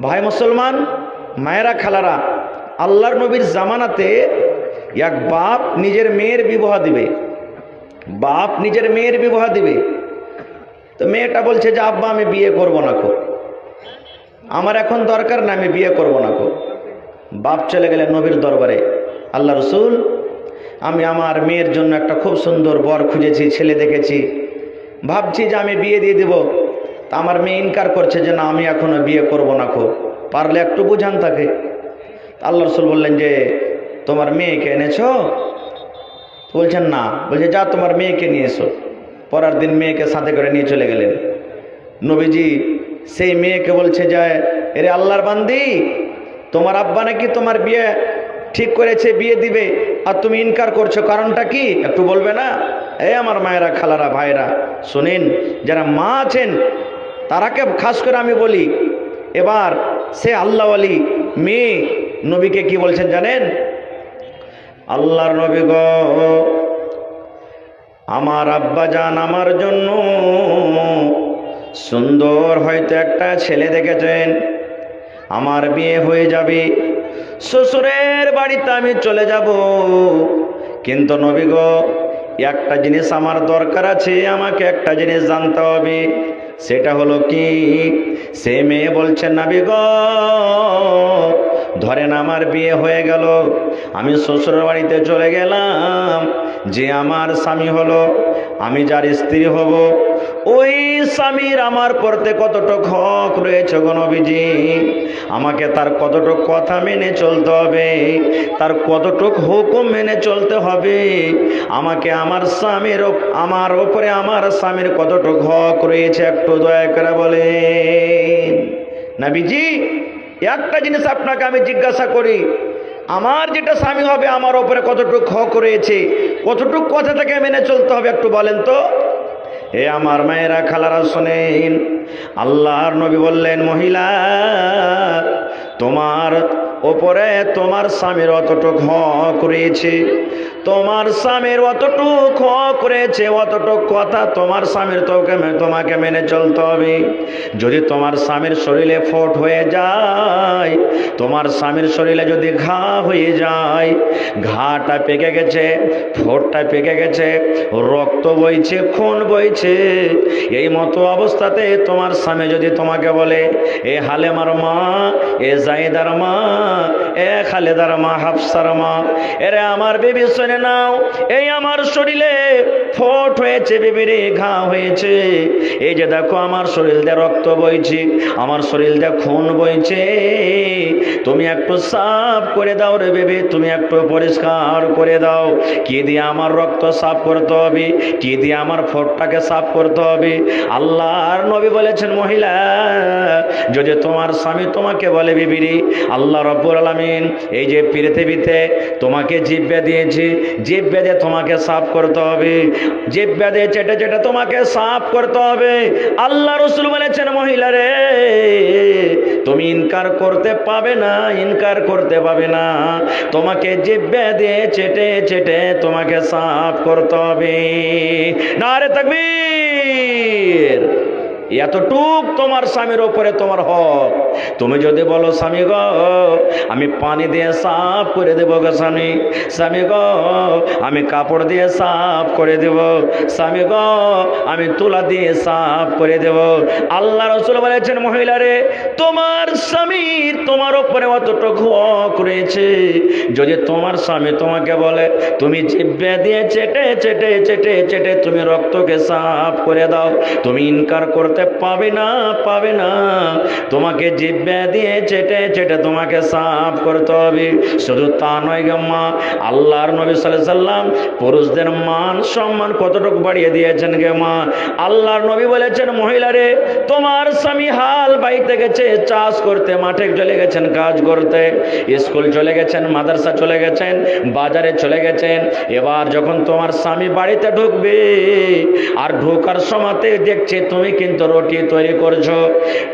ভাই মুসলমান, মায়েরা, খালারা, আল্লাহর নবীর জামানাতে এক বাপ নিজের মেয়ের বিবাহ দিবে। বাপ নিজের মেয়ের বিবাহ দিবে, তো মেয়েটা বলছে যে আব্বা আমি বিয়ে করব না খো, আমার এখন দরকার না, আমি বিয়ে করব না খো। বাপ চলে গেলেন নবীর দরবারে, আল্লাহ রসুল আমি আমার মেয়ের জন্য একটা খুব সুন্দর বর খুঁজেছি, ছেলে দেখেছি, ভাবছি যে আমি বিয়ে দিয়ে দেব। তা আমার মেয়ে ইনকার করছে যে না আমি এখনো বিয়ে করব না খো, পারলে একটু বুঝান তাকে। আল্লাহ রসুল বললেন যে তোমার মেয়েকে এনেছো? বলছেন না। বলছে যা তোমার মেয়েকে নিয়ে এসো। পরের দিন মেয়েকে সাথে করে নিয়ে চলে গেলেন। নবীজি সেই মেয়েকে বলছে যে এরে আল্লাহর বান্দি, তোমার আব্বা নাকি তোমার বিয়ে ঠিক করেছে, বিয়ে দিবে, আর তুমি ইনকার করছো, কারণটা কি একটু বলবে না? এই আমার মায়েরা, খালারা, ভাইরা শুনেন, যারা মা আছেন তারাকে খাস করে আমি বলি। এবার সে আল্লাহওয়ালি মেয়ে নবীকে কি বলছেন জানেন? আল্লাহর নবী গো, আমার আব্বা জান আমার জন্য সুন্দর হয়তো একটা ছেলে দেখেছেন, আমার বিয়ে হয়ে যাবে, শ্বশুরের বাড়িতে আমি চলে যাব। কিন্তু নবী গো, একটা জিনিস আমার দরকার আছে, আমাকে একটা জিনিস জানতে হবে। সেটা হলো কি? সে মেয়ে বলছে নবী গো, ধরেন আমার বিয়ে হয়ে গেল, আমি শ্বশুরের বাড়িতে চলে গেলাম, যে আমার স্বামী হলো, আমি যার স্ত্রী হব, ওই স্বামীর আমার পড়তে কতটুক হক রয়েছে গো নবীজি, আমাকে তার কতটুক কথা মেনে চলতে হবে, তার কতটুক হুকুম মেনে চলতে হবে, আমাকে আমার স্বামীর আমার ওপরে আমার স্বামীর কতটুক হক রয়েছে একটু দয়া করে বলেন। নবীজি একটা জিনিস আপনাকে আমি জিজ্ঞাসা করি, আমার যেটা স্বামী হবে আমার ওপরে কতটুক হক রয়েছে, কতটুক কথা থেকে মেনে চলতে হবে একটু বলেন তো। হে আমার মায়েরা, খালারা শোনেন, আল্লাহর নবী বললেন মহিলা, তোমার ওপরে তোমার স্বামীর অতটুক হক রয়েছে, তোমার স্বামীর অতটুক হক রয়েছে, অতটুক কথা তোমার স্বামীর তোমাকে মেনে চলতে হবে। যদি তোমার স্বামীর শরীরে ফোট হয়ে যায়, তোমার স্বামীর শরীরে যদি ঘা হয়ে যায়, ঘাটা পেকে গেছে, ফোটটা পেকে গেছে, রক্ত বইছে, খুন বইছে, এই মতো অবস্থাতে তোমার স্বামী যদি তোমাকে বলে এ হালেমার মা, এ জাইদার মা, এ খালেদার মা, হাফসার মা, এরে আমার বেবি শুনে নাও, এই আমার শরীরে ফোট হয়েছে, বেবিরে ঘা হয়েছে, এই যে দেখো আমার শরীর দিয়ে রক্ত বইছে, আমার শরীর দিয়ে খুন বইছে, তুমি একটু সাফ করে দাও রে বেবি, তুমি একটু পরিষ্কার করে দাও। কি দিয়ে আমার রক্ত সাফ করতে হবে, কি দিয়ে আমার ফোটটাকে সাফ করতে হবে? আল্লাহর নবী বলেছেন মহিলা, যদি তোমার স্বামী তোমাকে বলে বিবিরি, আল্লাহ রব্বুল আলামিন এই যে পৃথিবীতে তোমাকে জিহ্বা দিয়েছি, জিহ্বা দিয়ে তোমাকে সাফ করতে হবে, জিহ্বা দিয়ে চেটে চেটে তোমাকে সাফ করতে হবে। আল্লাহ রাসূল বলেছেন মহিলা রে, তুমি ইনকার করতে পাবে না, ইনকার করতে পাবে না, তোমাকে জিহ্বা দিয়ে চেটে চেটে তোমাকে সাফ করতে হবে। নারে তাকবীর! এতটুক তোমার স্বামীর ওপরে তোমার হক। তুমি যদি বলো স্বামী গো আমি পানি দিয়ে সাফ করে দেবো গো স্বামী, স্বামী গো আমি কাপড় দিয়ে সাফ করে দেব, স্বামী গো আমি তুলা দিয়ে সাফ করে দেব, আল্লাহ রাসূল বলেছেন মহিলা রে, তোমার স্বামীর তোমার ওপরে অতটুক হক রয়েছে। যদি তোমার স্বামী তোমাকে বলে তুমি জিহ্বা দিয়ে চেটে চেটে চেটে চেটে তুমি রক্তকে সাফ করে দাও, তুমি ইনকার করতে পাবে না, পাবে না, তোমাকে জিহ্বা দিয়ে চেটে চেটে তোমাকে সাফ করতে হবে। শুধু তা নয় গে মা, আল্লাহর নবী সাল্লাল্লাহু আলাইহি সাল্লাম পুরুষদের মান সম্মান কতটুকু বাড়িয়ে দিয়েছেন গে মা। আল্লাহর নবী বলেছেন মহিলা রে, তোমার স্বামী হাল বাইতে গেছে, চাষ করতে, মাঠে চলে গেছেন কাজ করতে, স্কুল চলে গেছেন, মাদ্রাসা চলে গেছেন, বাজারে চলে গেছেন, এবার যখন তোমার স্বামী বাড়িতে ঢুকবে আর ঢোকার সময়তে দেখছে তুমি কিন্তু রুটি তৈরি করছো,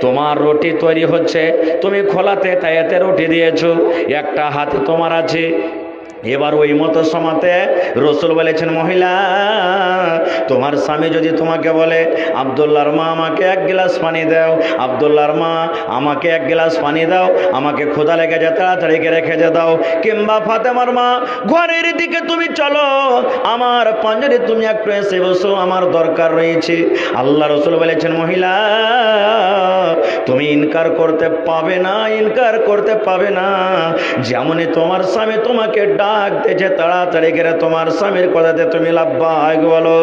তোমার রুটি তৈরি হচ্ছে, তুমি খোলাতে তাইতে রুটি দিয়েছো, একটা হাতে তোমার আছে, এবার ওই মতো সমাতে রসুল বলেছেন, মহিলা তোমার স্বামী যদি তোমাকে বলে, আব্দুল্লাহর মা আমাকে এক গ্লাস পানি দাও, আব্দুল্লাহর মা আমাকে এক গ্লাস পানি দাও, আমাকে ক্ষুধা লেগে যায় তাড়াতাড়ি রেখে দাও, কিংবা ফাতেমার মা ঘরের দিকে তুমি চলো, আমার পাঞ্জরে তুমি একটু এসে বসো, আমার দরকার রয়েছে। আল্লাহ রসুল বলেছেন, মহিলা তুমি ইনকার করতে পাবে না, ইনকার করতে পাবে না। যেমনই তোমার স্বামী তোমাকে ডাক দিয়েছে, তাড়াতাড়ি করে তোমার স্বামীর কথাতে তুমি লাব্বাইক বলো।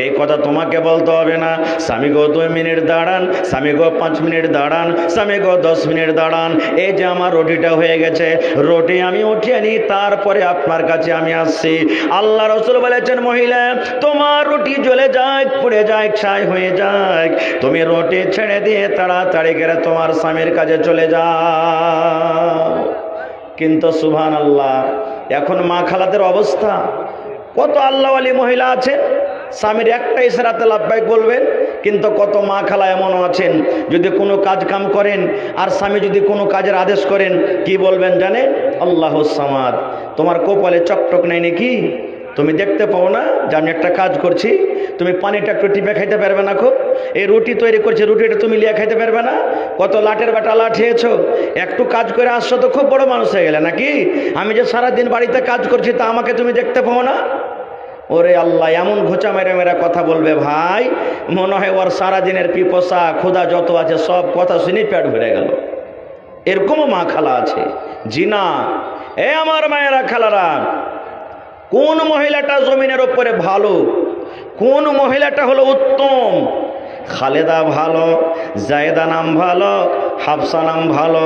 এই কথা তোমাকে বলতে হবে না, স্বামী গো 2 মিনিট দাঁড়ান, স্বামী গো 5 মিনিট দাঁড়ান, স্বামী গো 10 মিনিট দাঁড়ান, এই যে আমার রুটিটা হয়ে গেছে, রুটি আমি উঠিয়ে নিই, তারপরে আপনার কাছে আমি আসছি। আল্লাহ রসুল বলেছেন, মহিলা তোমার রুটি জ্বলে যায়, পুড়ে যায়, ছাই হয়ে যায়, তুমি রুটি ছেড়ে দিয়ে তাড়াতাড়ি করে তোমার স্বামীর কাছে চলে যাও। কিন্তু সুবহানাল্লাহ, এখন মা খালাদের অবস্থা, কত আল্লাহওয়ালি মহিলা আছেন স্বামীর একটা ইশারাতে লাব্বাইক বলবেন, কিন্তু কত মা খালা এমনও আছেন যদি কোনো কাজ কাম করেন আর স্বামী যদি কোনো কাজের আদেশ করেন, কি বলবেন জানেন? আল্লাহুস সামাদ। তোমার কপালে চকটক নেই নাকি? তুমি দেখতে পাও না যে আমি একটা কাজ করছি? তুমি পানিটা একটু টিপে খাইতে পারবে না? খুব এই রুটি তৈরি করছে, রুটিটা তুমি লিয়ে খাইতে পারবে না? কত লাটের বেটা লাঠিয়েছো, একটু কাজ করে আসছো তো খুব বড় মানুষ হয়ে গেলে নাকি? আমি যে সারাদিন বাড়িতে কাজ করছি তা আমাকে তুমি দেখতে পাও না? ওরে আল্লাহ, এমন ঘোচা মেরে মেরে কথা বলবে ভাই, মনে হয় ওর সারাদিনের পিপসা ক্ষুধা যত আছে সব কথা শুনে পেট ভরে গেল। এরকমও মা খালা আছে। জি না, এ আমার মায়েরা খালারা, কোন মহিলাটা জমিনের উপরে ভালো, কোন মহিলাটা হলো উত্তম? খালেদা ভালো, জায়েদা নাম ভালো, হাফসা নাম ভালো,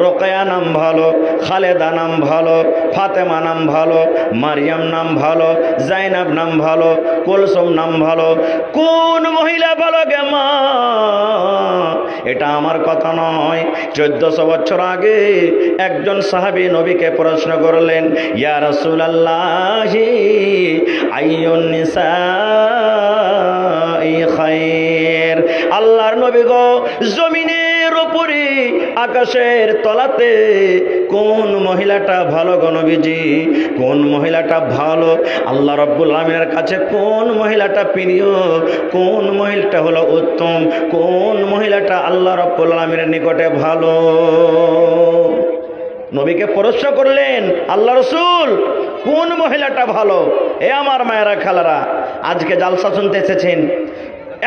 রোকেয়া নাম ভালো, খালেদা নাম ভালো, ফাতেমা নাম ভালো, মারিয়াম নাম ভালো, জাইনাব নাম ভালো, কুলসুম নাম ভালো। কোন মহিলা ভালো গে মা? এটা আমার কথা নয়। 1400 বছর আগে একজন সাহাবী নবীকে প্রশ্ন করলেন, ইয়া রাসূলুল্লাহি আইয়ুন নিসাই খায়র। আল্লাহর নবী গো, জমিনের উপরে আকাশের তলাতে কোন মহিলাটা ভালো গো নবীজি? কোন মহিলাটা ভালো? আল্লাহ রাব্বুল আলামিনের কাছে কোন মহিলাটা প্রিয়? কোন মহিলাটা হলো উত্তম? কোন মহিলাটা আল্লাহ রাব্বুল আলামিনের নিকটে ভালো? নবীকে প্রশ্ন করলেন আল্লাহ রসুল, কোন মহিলাটা ভালো? এ আমার মায়েরা খালারা, আজকে জালসা শুনতে এসেছেন,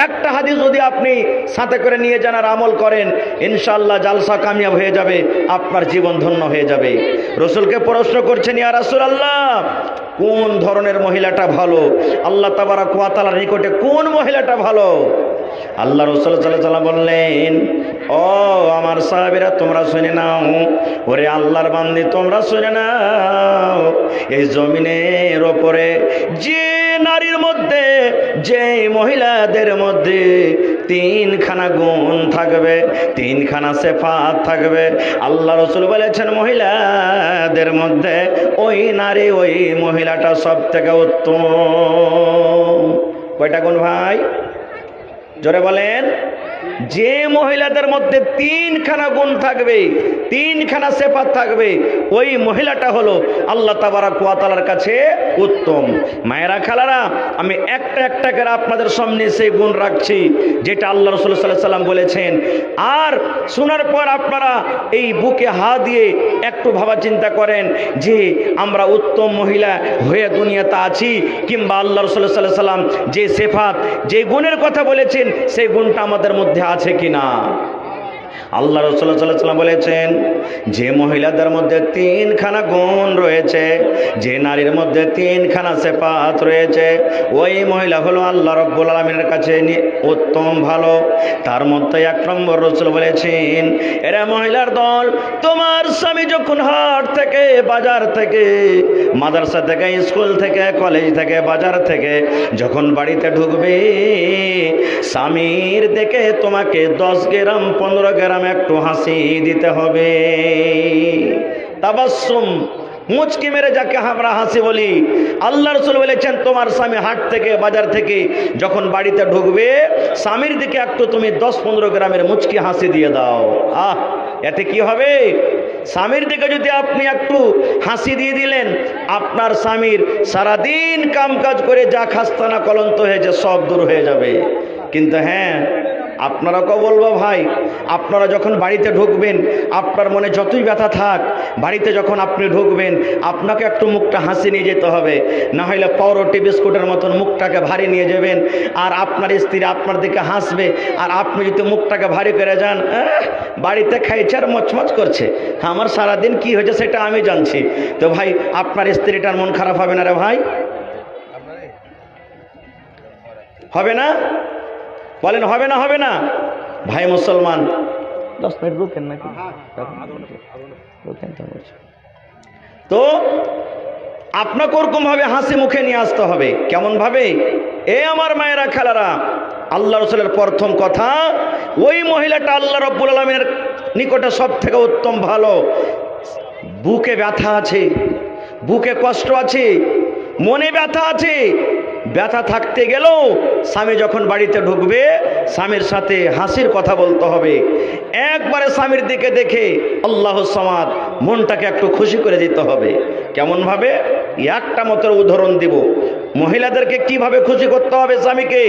একটা হাদিস যদি আপনি সাথে করে নিয়ে যান আর আমল করেন, ইনশাআল্লাহ জালসা কামিয়াব হয়ে যাবে, আপনার জীবন ধন্য হয়ে যাবে। রসুলকে প্রশ্ন করছেন, ইয়া রাসূলুল্লাহ, কোন ধরনের মহিলাটা ভালো? আল্লাহ তাবারক ওয়া তাআলার নিকটে কোন মহিলাটা ভালো? আল্লাহ রাসূল সাল্লাল্লাহু আলাইহি ওয়াসাল্লাম বললেন, ও আমার সাহাবীরা তোমরা শুনে নাও, ওরে আল্লাহর বান্দি তোমরা শুনে নাও, এই জমিনের উপরে যে নারীর মধ্যে, যে মহিলাদের মধ্যে 3খানা গুণ থাকবে, 3খানা সিফাত থাকবে, আল্লাহ রাসূল বলেছেন মহিলাদের মধ্যে ওই নারী, ওই মহিলাটা সবথেকে উত্তম। কয়টা গুণ ভাই? জোরে বলেন। যে মহিলাদের মধ্যে 3খানা গুণ থাকবে, 3খানা সিফাত থাকবে, ওই মহিলাটা হলো আল্লাহ তাবারক ওয়া তাআলার কাছে উত্তম। মায়েরা খালারা, আমি একটা একটা করে আপনাদের সামনে সেই গুণ রাখছি যেটা আল্লাহ রাসূল সাল্লাল্লাহু আলাইহি ওয়াসাল্লাম বলেছেন। আর শোনার পর আপনারা এই বুকে হাত দিয়ে একটু ভাবা চিন্তা করেন যে আমরা উত্তম মহিলা হয়ে দুনিয়াতে আছি, কিংবা আল্লাহ রাসূল সাল্লাল্লাহু আলাইহি ওয়াসাল্লাম যে সিফাত, যে গুণের কথা বলেছেন সেই গুণটা আমাদের মধ্যে আছে কিনা। আল্লাহ রাসূল সাল্লাল্লাহু আলাইহি ওয়াসাল্লাম বলেছেন, যে মহিলাদের মধ্যে 3খানা গুণ রয়েছে, যে নারীর মধ্যে 3খানা সিফাত রয়েছে, ওই মহিলা হলো আল্লাহ রাব্বুল আলামিনের কাছে উত্তম, ভালো। তার মধ্যে 1 নম্বর রাসূল বলেছেন, এরা মহিলার দল, তোমার স্বামী যখন হাট থেকে, বাজার থেকে, মাদ্রাসা থেকে, স্কুল থেকে, কলেজ থেকে, বাজার থেকে যখন বাড়িতে ঢুকবে, স্বামীর দেখে তোমাকে 10 গ্রাম 15 গ্রাম একটু হাসি দিতে হবে। তাবাসসুম, মুচকি মেরে যাকে আমরা হাসি বলি। আল্লাহ রাসূল বলেছেন, তোমার স্বামী হাট থেকে, বাজার থেকে যখন বাড়িতে ঢুকবে, স্বামীর দিকে একটু তুমি 10-15 গ্রামের মুচকি হাসি দিয়ে দাও। এতে কি হবে? স্বামীর দিকে যদি আপনি একটু হাসি দিয়ে দিলেন, আপনার স্বামীর সারাদিন কামকাজ করে যা খাস্তানা কলন্ত হয়েছে সব দূর হয়ে যাবে। কিন্তু হ্যাঁ, আপনারাকেও বলবো ভাই, আপনারা যখন বাড়িতে ঢুকবেন, আপনার মনে যতই ব্যথা থাক, বাড়িতে যখন আপনি ঢুকবেন আপনাকে একটু মুখটা হাসি নিয়ে যেতে হবে, না হলে পাউরুটি বিস্কুটের মতন মুখটাকে ভারী নিয়ে যাবেন, আর আপনার স্ত্রী আপনার দিকে হাসবে, আর আপনি যদি মুখটাকে ভারী করে যান, বাড়িতে খাইছে আর মচমচ করছে, আমার সারাদিন কি হয়েছে সেটা আমি জানছি, তো ভাই আপনার স্ত্রীটার মন খারাপ হবে না রে ভাই? হবে না? বলেন হবে না? হবে না? ভাই মুসলমান, 10 মিনিট রুকেন নাকি? তো আপনাকে ওরকম ভাবে হাসি মুখে নিয়ে আসতে হবে। কেমন ভাবে? এ আমার মায়েরা খেলারা, আল্লাহ রসুলের প্রথম কথা, ওই মহিলাটা আল্লাহ রব্বুল আলামিনের নিকটে সব থেকে উত্তম ভালো। বুকে ব্যথা আছে, বুকে কষ্ট আছে, মনে ব্যথা আছে, ব্যথা থাকতে গেলেও স্বামী যখন বাড়িতে ঢুকবে স্বামীর সাথে হাসির কথা বলতে হবে। একবারে স্বামীর দিকে দেখে আল্লাহু সামাদ, মনটাকে একটু খুশি করে দিতে হবে। কেমন ভাবে? একটা মতের উদাহরণ দিব। মহিলাদেরকে কিভাবে খুশি করতে হবে স্বামীকে,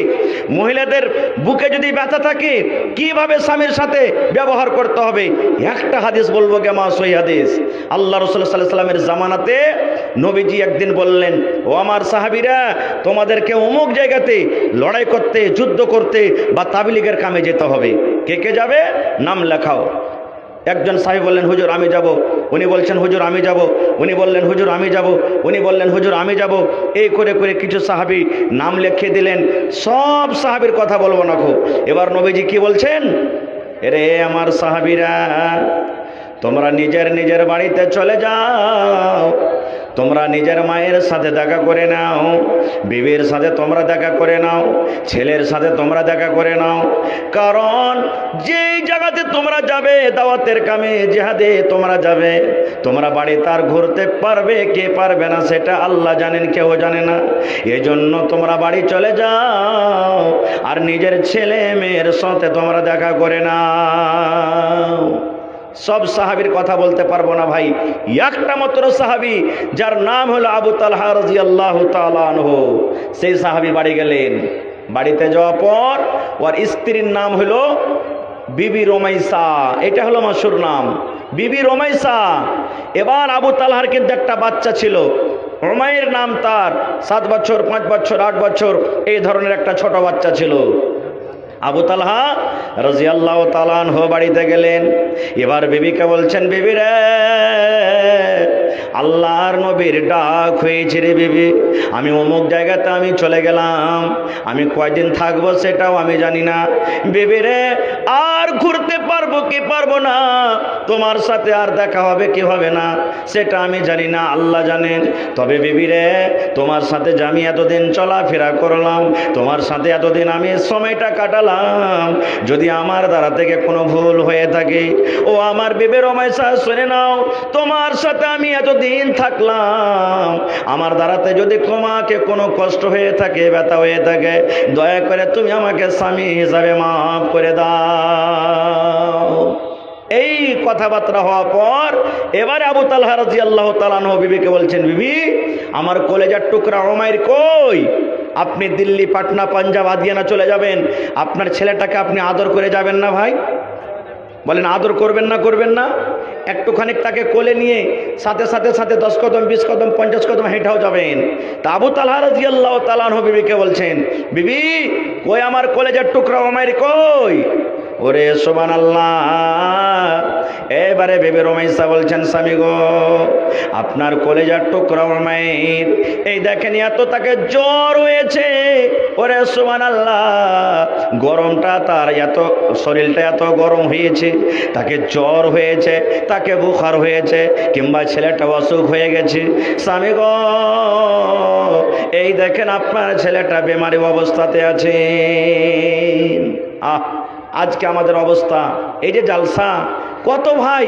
মহিলাদের বুকে যদি ব্যথা থাকে কিভাবে স্বামীর সাথে ব্যবহার করতে হবে, একটা হাদিস বলবো, কেমা সই হাদিস। আল্লাহ রাসূল সাল্লাল্লাহু আলাইহি ওয়াসাল্লামের জামানাতে নবীজি একদিন বললেন, ও আমার সাহাবীরা, তোমাদেরকে অমুক জায়গাতে লড়াই করতে, যুদ্ধ করতে বা তাবলীগের কামে যেতে হবে। কে কে যাবে? নাম লেখাও। একজন সাহেব বললেন, হুজুর আমি যাব। উনি বলছেন, হুজুর আমি যাব। উনি বললেন, হুজুর আমি যাব। উনি বললেন, হুজুর আমি যাব। এই করে করে কিছু সাহাবী নাম লিখে দিলেন। সব সাহাবীর কথা বলবো না খো। এবার নবীজি কি বলছেন? এরে আমার সাহাবীরা, তোমরা নিজের নিজের বাড়িতে চলে যাও, তোমরা নিজের মায়ের সাথে দেখা করে নাও, বিবির সাথে তোমরা দেখা করে নাও, ছেলের সাথে তোমরা দেখা করে নাও। কারণ যেই জায়গাতে তোমরা যাবে, দাওয়াতের কামে, জিহাদে তোমরা যাবে, তোমরা বাড়ি তার ঘুরতে পারবে, কে পারবে না সেটা আল্লাহ জানেন, কেউ জানে না। এজন্য তোমরা বাড়ি চলে যাও আর নিজের ছেলে মেয়ের সাথে তোমরা দেখা করে নাও। সব সাহাবীর কথা বলতে পারবো না ভাই, একটা মাত্র সাহাবী যার নাম হলো আবু তালহা রাদিয়াল্লাহু তাআলা আনহু, সেই সাহাবী বাড়ি গেলেন। বাড়িতে যাওয়ার পর ওর স্ত্রীর নাম হলো বিবি রোমাইসা, এটা হলো মশহুর নাম, বিবি রোমাইসা। এবার আবু তালহার কিন্তু একটা বাচ্চা ছিল, রোমাইয়ের নাম তার, 7 বছর 5 বছর 8 বছর এই ধরনের একটা ছোট বাচ্চা ছিল। আবু তালহা রাদিয়াল্লাহু তাআলা আনহু বাড়িতে গেলেন। এবার বিবিকে বলছেন, বিবি রে, আল্লাহর নবীর ডাক হয়েছে রে বিবি, আমি অমুক জায়গাতে আমি চলে গেলাম, আমি কয়দিন থাকবো সেটাও আমি জানি না। বিবি রে, আর ঘুরতে পারবো কি পারবো না, তোমার সাথে আর দেখা হবে কি হবে না সেটা আমি জানি না, আল্লাহ জানেন। তবে বিবি রে, তোমার সাথে যে আমি এতদিন চলাফেরা করলাম, তোমার সাথে এতদিন আমি সময়টা কাটালাম, যদি আমার দ্বারা থেকে কোনো ভুল হয়ে থাকে, ও আমার বিবি রোমাইসা শুনে নাও, তোমার সাথে আমি এতদিন থাকলাম, আমার দ্বারাতে যদি তোমাকে কোনো কষ্ট হয়ে থাকে, ব্যথা হয়ে থাকে, দয়া করে তুমি আমাকে স্বামী হিসাবে মাফ করে দাও। এই কথাবার্তা হওয়ার পর এবারে আবু তালহা রাদিয়াল্লাহু তাআলা আনহু বিবিকে বলছেন, বিবি আমার কলেজার টুকরা উমাইর কই? আপনি দিল্লি, পাটনা, পাঞ্জাব, আদিয়ানা চলে যাবেন, আপনার ছেলেটাকে আপনি আদর করে যাবেন না ভাই? বলেন আদর করবেন না, করবেন না? একটুখানি তাকে কোলে নিয়ে সাথে সাথে সাথে 10 কদম 20 কদম 50 কদম হেঁটেও যাবেন। তা আবু তালহা রাদিয়াল্লাহু তাআলা আনহু বিবিকে বলছেন, বিবি কই আমার কলেজার টুকরা উমাইর কই? ওরে সুবহানাল্লাহ। এবারে বিবি রোমাইসা বলছেন, স্বামী গো, আপনার কলেজার টুকরা উমাইর, এই দেখেন এত তাকে জ্বর হয়েছে। ওরে সুবহানাল্লাহ, গরমটা তার এত, শরীরটা এত গরম হয়েছে, তাকে জ্বর হয়েছে, তাকে বুখার হয়েছে, কিংবা ছেলেটা অসুখ হয়ে গেছে। স্বামী গো, এই দেখেন আপনার ছেলেটা বেমারি অবস্থাতে আছে। আজকে আমাদের অবস্থা, এই যে জালসা, কত ভাই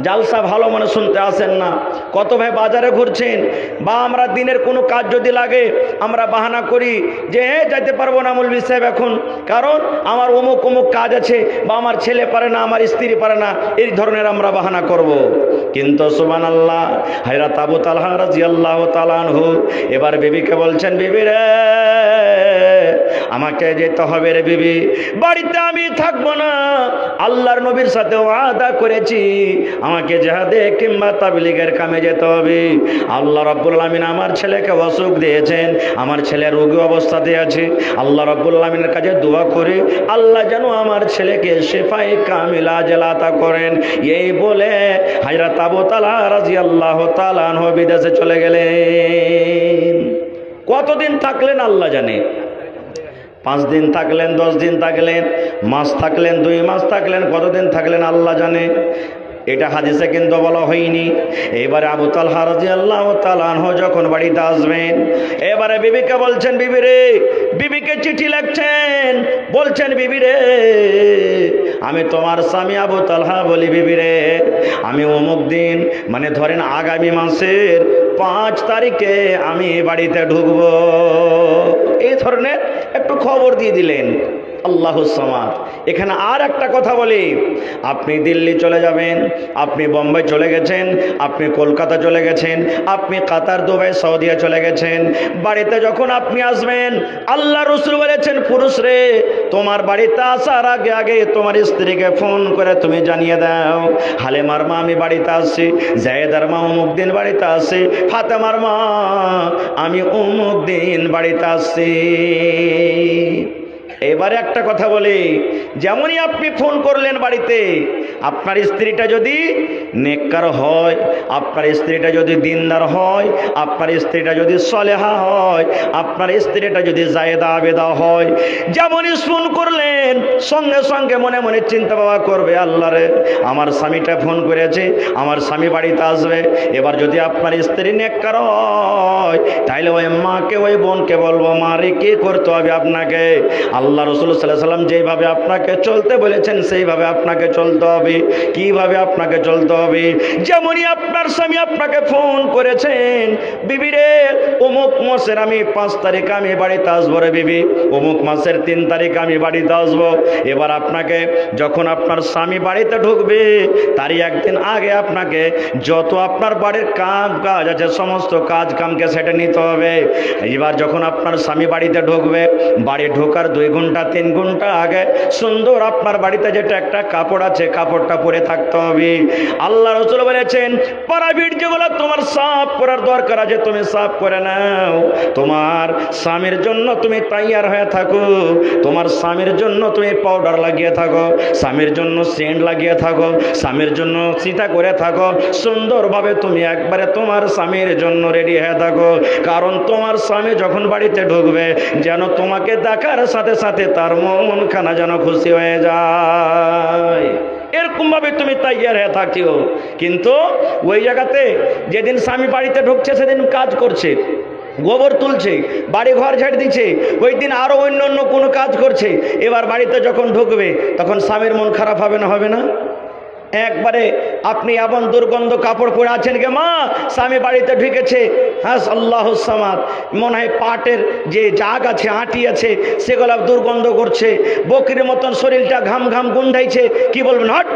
জালসা ভালো মনে শুনতে আসেন না, কত ভাই বাজারে ঘুরছেন, বা আমরা দিনের কোনো কাজ যদি লাগে আমরা বাহানা করি যে যাইতে পারবো না মৌলভী সাহেব এখন, কারণ আমার অমুক অমুক কাজ আছে, বা আমার ছেলে পারে না, আমার স্ত্রী পারে না, এই ধরনের আমরা বাহানা করব। কিন্তু সুবহানাল্লাহ, হযরত আবু তালহা রাদিয়াল্লাহু তাআলা আনহু এবার বিবিকে বলছেন, বিবি রে আমাকে যেতে হবে রে বিবি, বাড়িতে আমি থাকবো না, আল্লাহর নবীর সাথে ওয়াদা করেছি আমাকে জিহাদে কিংবা তাবলীগের কামে যেতে হবে। আল্লাহ রাব্বুল আলামিন আমার ছেলেকে অসুখ দিয়েছেন, আমার ছেলে রোগী অবস্থাতে আছে, আল্লাহ রাব্বুল আলামিনের কাছে দোয়া করে আল্লাহ যেন আমার ছেলেকে শিফায়ে কামিলা আতা করেন। এই বলে হযরত আবু তালহা রাদিয়াল্লাহু তাআলা আনহু বিদেশে চলে গেলেন। কতদিন থাকলেন আল্লাহ জানে, 5 দিন থাকলেন, 10 দিন থাকলেন, মাস থাকলেন, 2 মাস থাকলেন, কতদিন থাকলেন আল্লাহ জানে, এটা হাদিসে কিন্তু বলা হয়নি। এবারে আবু তালহা রাদিয়াল্লাহু তাআলা আনহু যখন বাড়িতে আসবেন, এবারে বিবিকে বলছেন, বিবি রে, বিবিকে চিঠি লিখছেন, বলছেন বিবি রে আমি তোমার স্বামী আবু তালহা বলি, বিবি রে আমি অমুক দিন, মানে ধরেন আগামী মাসের 5 তারিখে আমি বাড়িতে ঢুকবো, এই ধরনের একটু খবর দিয়ে দিলেন। আল্লাহুস সামাদ। এখানে আর একটা কথা বলি, আপনি দিল্লি চলে যাবেন, আপনি বোম্বে চলে গেছেন, আপনি কলকাতা চলে গেছেন, আপনি কাতার, দুবাই, সৌদিয়া চলে গেছেন, বাড়িতে যখন আপনি আসবেন আল্লাহ রাসূল বলেছেন, পুরুষ রে তোমার বাড়িতে আসার আগে আগে তোমার স্ত্রীকে ফোন করে তুমি জানিয়ে দাও, হালেমার মা আমি বাড়িতে আসছি, জায়েদার মা অমুক দিন বাড়িতে আসছি, ফাতেমার মা আমি অমুক দিন বাড়িতে আসছি। এবারে একটা কথা বলি, যেমনই আপনি ফোন করলেন বাড়িতে, আপনার স্ত্রীটা যদি নেককার হয়, আপনার স্ত্রীটা যদি দিনদার হয়, আপনার স্ত্রীটা যদি সলেহা হয়, আপনার স্ত্রীটা যদি জায়েদা আবেদা হয়, যেমনই ফোন করলেন সঙ্গে সঙ্গে মনে মনে চিন্তা ভাবনা করবে, আল্লাহ রে আমার স্বামীটা ফোন করেছে, আমার স্বামী বাড়িতে আসবে। এবার যদি আপনার স্ত্রী নেককার হয় তাহলে ওই মাকে, ওই বোনকে বলবো, মা রে কি করতে হবে আপনাকে, আল্লাহ রাসূল সাল্লাল্লাহু আলাইহি ওয়াসাল্লাম যেভাবে আপনাকে চলতে বলেছেন সেইভাবে আপনাকে চলতে হবে। কিভাবে আপনাকে চলতে হবে? যেমনই আপনার স্বামী আপনাকে ফোন করেছেন, বিবি রে অমুক মাসের আমি 5 তারিখ আমি বাড়িতে আসবো রে বিবি, অমুক মাসের 3 তারিখ আমি বাড়িতে আসবো। এবার আপনাকে যখন আপনার স্বামী বাড়িতে ঢুকবে তারই একদিন আগে আপনাকে যত আপনার বাড়ির কাজ আছে সমস্ত কাজ কামকে সেটা নিতে হবে। এবার যখন আপনার স্বামী বাড়িতে ঢুকবে, বাড়ি ঢোকার 2 ঘন্টা 3 ঘন্টা আগে সুন্দর আপনার বাড়িতে যেটা একটা কাপড় আছে কাপড়টা পরে থাকতে হবে। আল্লাহ রাসূল বলেছেন, প্রাইভেট যেগুলো তোমার সাফ করার দরকার আছে তুমি সাফ করে নাও। তোমার স্বামীর জন্য তুমি তৈয়ার হয়ে থাকো, তোমার স্বামীর জন্য তুমি পাউডার লাগিয়ে থাকো, স্বামীর জন্য সেন্ট লাগিয়ে থাকো, স্বামীর জন্য চিতা করে থাকো, সুন্দরভাবে তুমি একবারে তোমার স্বামীর জন্য রেডি হয়ে থাকো। কারণ তোমার স্বামী যখন বাড়িতে ঢুকবে যেন তোমাকে দেখার সাথে সাথে তার মনখানা যেন খুশি হয়ে যায়, এরকম ভাবে তুমি তৈয়ার হয়ে থাকিও। কিন্তু ওই জায়গাতে যেদিন স্বামী বাড়িতে ঢুকছে সেদিন কাজ করছে, গোবর তুলছে, বাড়ি ঘর ঝাড় দিচ্ছে, ওই দিন আরো অন্য অন্য কোনো কাজ করছে। এবার বাড়িতে যখন ঢুকবে তখন স্বামীর মন খারাপ হবে না? হবে না? একবারে আপনি এমন দুর্গন্ধ কাপড় পরে আছেন কে মা, স্বামী বাড়িতে ঢুকেছে, হ্যাঁ আল্লাহুস সামাদ, মনে হয় পাটের যে জাগ আছে আটি আছে সেগুলো দুর্গন্ধ করছে, বকরির মতন শরীরটা ঘাম ঘাম গুন্ধাইছে। কি বলবেন? হট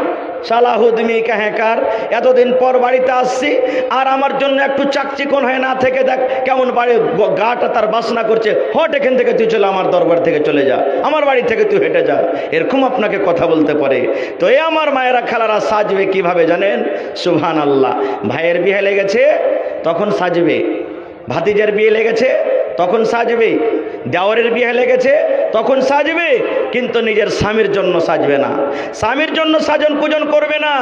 সালাহুদ্দিনী কাহেকার, এতদিন পর বাড়িতে আসছি আর আমার জন্য একটু চাকচিকন হয়ে না থেকে দেখ কেমন বাড়ি গাটা তার বাসনা করছে, হট এখান থেকে তুই চলে আমার দরবার থেকে চলে যা, আমার বাড়ি থেকে তুই হেঁটে যা, এরকম আপনাকে কথা বলতে পারে। তো এই আমার মায়েরা খালারা সাজবে কিভাবে জানেন? সুবহানাল্লাহ। ভাইয়ের বিয়ে লেগেছে তখন সাজবে, ভাতিজের বিয়ে লেগেছে তখন সাজবে, দেওরের বিয়ে লেগেছে তখন সাজবে, কিন্তু নিজের স্বামীর জন্য সাজবে না, স্বামীর জন্য সাজন পূজন করবে না।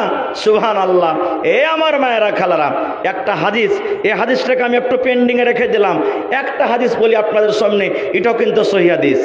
সুবহানাল্লাহ। এ আমার মায়েরা খালারা, একটা হাদিস, এই হাদিসটাকে আমি একটু পেন্ডিংয়ে রেখে দিলাম, একটা হাদিস বলি আপনাদের সামনে, এটাও কিন্তু সহিহ হাদিস।